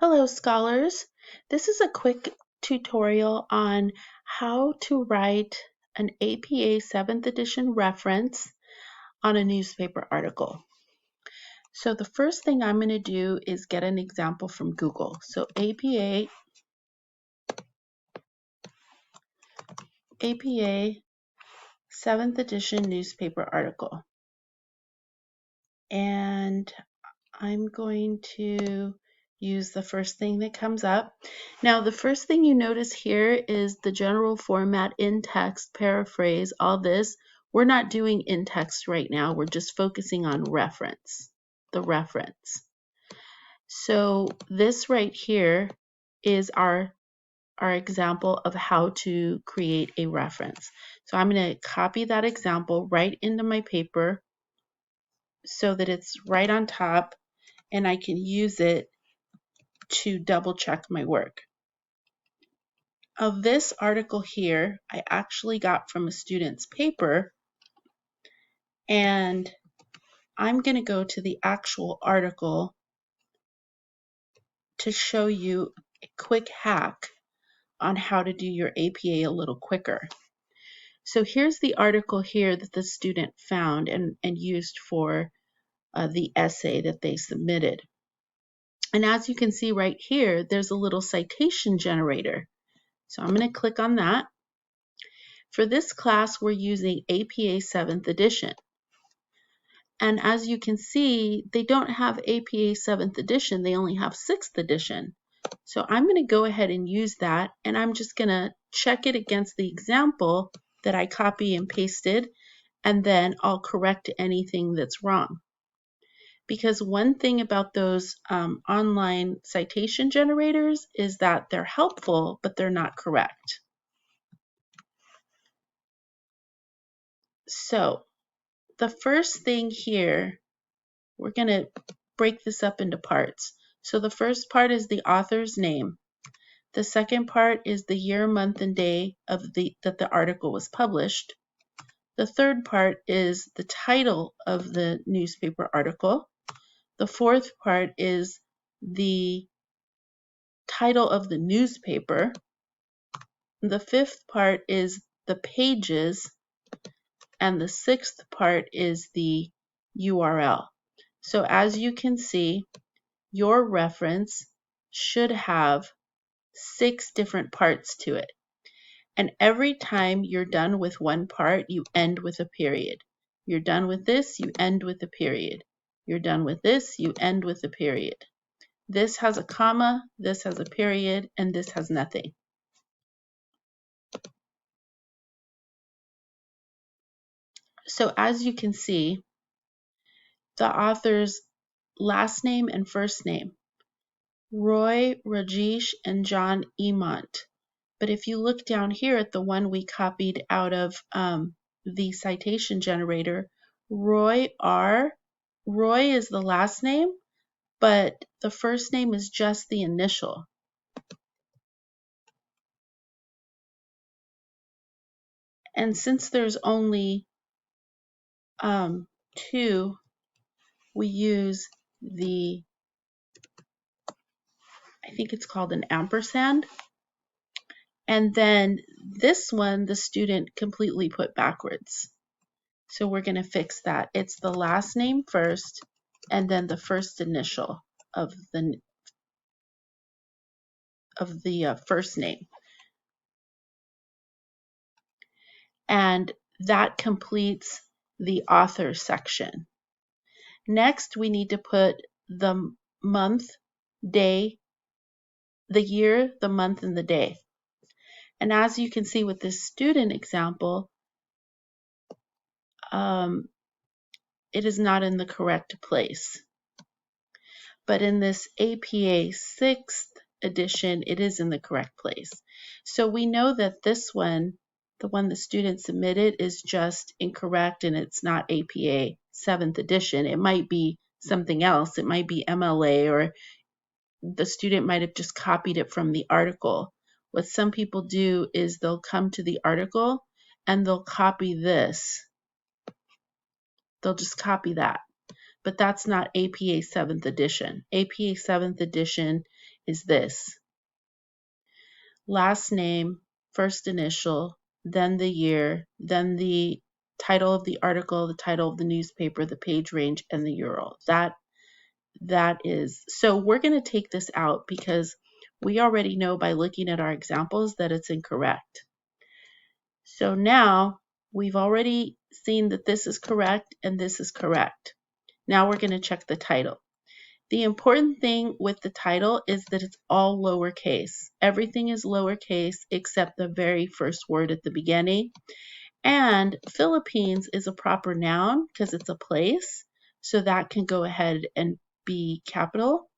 Hello, scholars. This is a quick tutorial on how to write an APA 7th edition reference on a newspaper article. So the first thing I'm going to do is get an example from Google. So APA 7th edition newspaper article. And I'm going to use the first thing that comes up. Now, the first thing you notice here is the general format, in text, paraphrase, all this. We're not doing in text right now. We're just focusing on reference, the reference. So this right here is our example of how to create a reference. So I'm going to copy that example right into my paper so that it's right on top and I can use it to double check my work. Of this article here, I actually got from a student's paper, and I'm going to go to the actual article to show you a quick hack on how to do your APA a little quicker. So here's the article here that the student found and used for the essay that they submitted. And as you can see right here, there's a little citation generator. So I'm going to click on that. For this class, we're using APA 7th edition. And as you can see, they don't have APA 7th edition, they only have 6th edition. So I'm going to go ahead and use that, and I'm just going to check it against the example that I copy and pasted, and then I'll correct anything that's wrong. Because one thing about those online citation generators is that they're helpful, but they're not correct. So the first thing here, we're going to break this up into parts. So the first part is the author's name. The second part is the year, month, and day of that the article was published. The third part is the title of the newspaper article. The fourth part is the title of the newspaper. The fifth part is the pages, and the sixth part is the URL. So as you can see, your reference should have 6 different parts to it. And every time you're done with one part, you end with a period. You're done with this, you end with a period. You're done with this, you end with a period. This has a comma, this has a period, and this has nothing. So as you can see, the author's last name and first name, Roy, Rajesh, and John Emont. But if you look down here at the one we copied out of the citation generator, Roy is the last name, but the first name is just the initial. And since there's only 2, we use I think it's called an ampersand. And then this one, the student completely put backwards. So we're going to fix that. It's the last name first, and then the first initial of the first name. And that completes the author section. Next, we need to put the month, day, the year, the month, and the day. And as you can see with this student example, it is not in the correct place. But in this APA 6th edition, it is in the correct place. So we know that this one, the one the student submitted, is just incorrect and it's not APA 7th edition. It might be something else. It might be MLA, or the student might have just copied it from the article. What some people do is they'll come to the article and they'll copy this. They'll just copy that. But that's not APA 7th edition. APA 7th edition is this. Last name, first initial, then the year, then the title of the article, the title of the newspaper, the page range, and the URL. That is, so we're going to take this out because we already know by looking at our examples that it's incorrect. So now we've already seen that this is correct and this is correct. Now we're going to check the title. The important thing with the title is that it's all lowercase. Everything is lowercase except the very first word at the beginning. And Philippines is a proper noun because it's a place. So that can go ahead and be capital.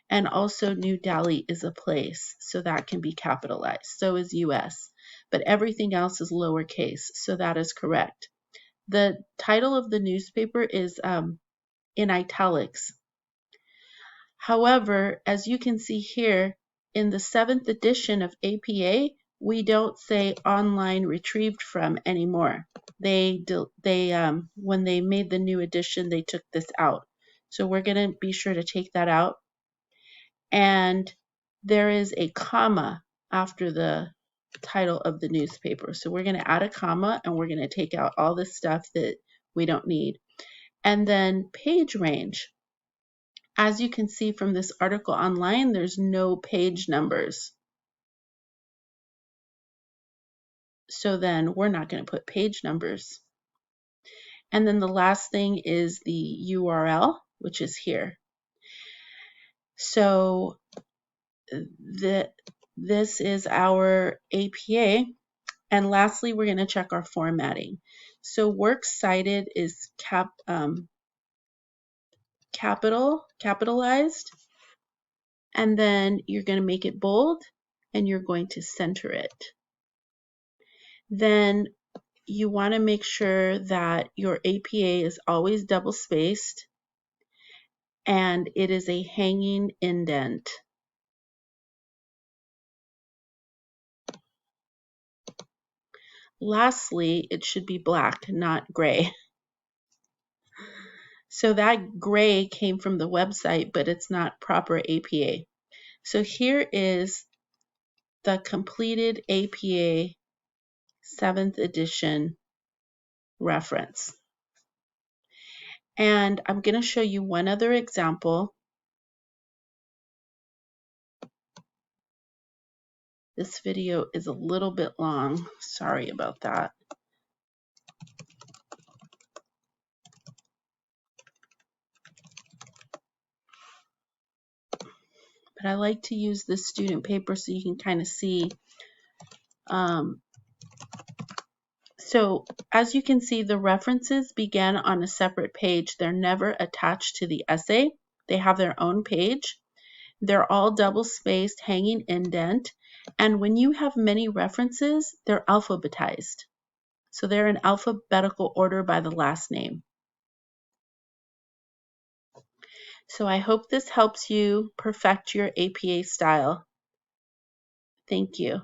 And also New Delhi is a place. So that can be capitalized. So is US. But everything else is lowercase. So that is correct. The title of the newspaper is in italics. However, as you can see here, in the 7th edition of APA, we don't say online retrieved from anymore. When they made the new edition, they took this out. So we're going to be sure to take that out. And there is a comma after the title of the newspaper. So we're going to add a comma and we're going to take out all this stuff that we don't need. And then page range. As you can see from this article online, there's no page numbers. So then we're not going to put page numbers. And then the last thing is the URL, which is here. So this is our APA. And lastly, we're going to check our formatting. So works cited is capitalized. And then you're going to make it bold and you're going to center it. Then you want to make sure that your APA is always double spaced and it is a hanging indent. Lastly, it should be black, not gray. So that gray came from the website, but it's not proper APA. So here is the completed APA 7th edition reference. And I'm going to show you one other example. This video is a little bit long. Sorry about that. But I like to use this student paper so you can kind of see. So as you can see, the references begin on a separate page. They're never attached to the essay. They have their own page. They're all double spaced, hanging indent. And when you have many references, they're alphabetized. So they're in alphabetical order by the last name. So I hope this helps you perfect your APA style. Thank you.